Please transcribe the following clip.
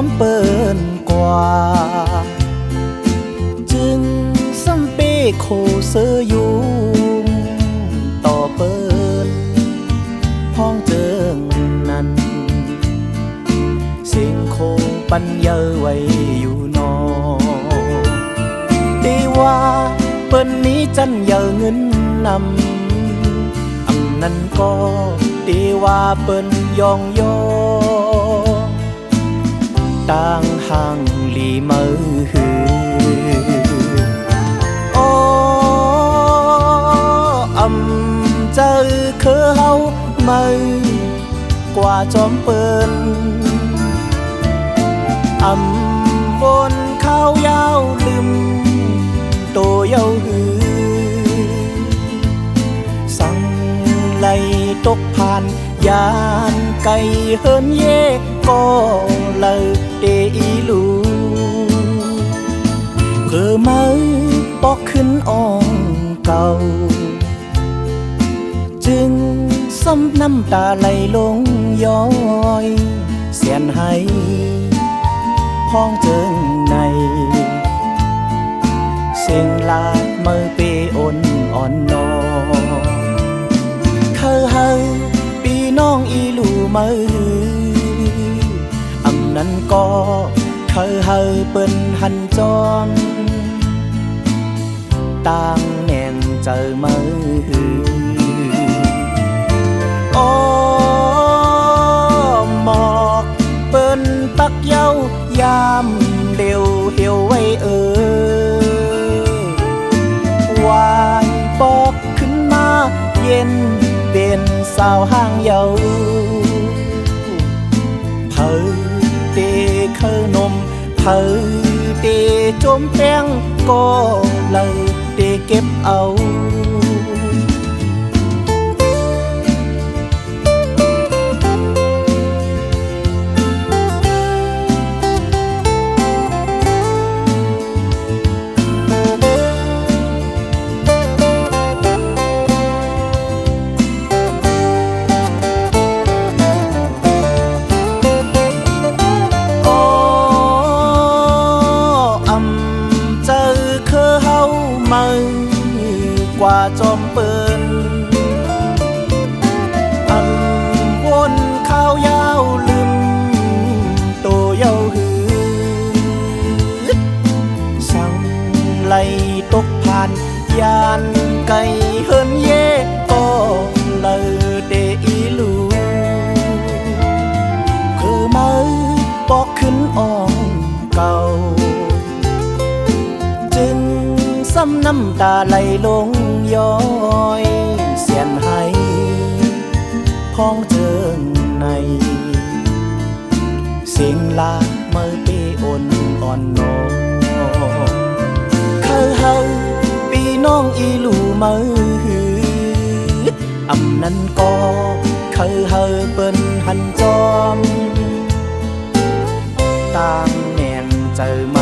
มเปิ้นกว่าจึงซ้ำเป้โคเสออยู่ต่อเปิ้นพ้องเจิงนั้นเสียงโคปันเยอะไว้อยู่นอดีว่าเปิ้นนี้จันเยอะเงินนำนั้นก็ดีว่าเปิ้นยองยอต่างห่างหลีมือหือโอ้เจอคือเฮามือกว่าจอมเปิ้นวนข้าวยาวลืมโตเยาหือสั่งไล่ตกผ่านยานไก่เฮินเย่ก็เลยเดอีลูเพื่อมือปอกขึ้นอ่องเก่าจึงซ้ำน้ำตาไหลลงย้อยเสียนให้พ้องเจิงในเสียงลาดมือเปอ่อนอ่อนนอเคยเฮาปีน้องอีลูมือนั้นก็เคยเฮาเปิ้นหันจอนต่างแหน่งเจอมือโอ้หมอกเปิ้นตักเย้ายามเดียวเหี่ยวไว้วายปอกขึ้นมาเย็นเป็นสาวห้างเยาเผอเตเคอนมเผอเตจมแป้งก็เลยเตเก็บเอากว่าจอมเปิ้นวนข้าวยาวลืมโตเยาหือสั่งไล่ตกผ่านยานไก่เฮินเย่ก็เลยเดอีลูคือมือปอกขึ้นอ่องเก่าจึงซ้ำน้ำตาไหลลงย้อยเสียนให้พ้องเจิงในเสียงลามือเปอ่อนอ่อนนอเคยเฮาปีน้องอีลูมือนั้นก็เคยเฮาเปิ้นหันจอมต่างแหน่งเจอมา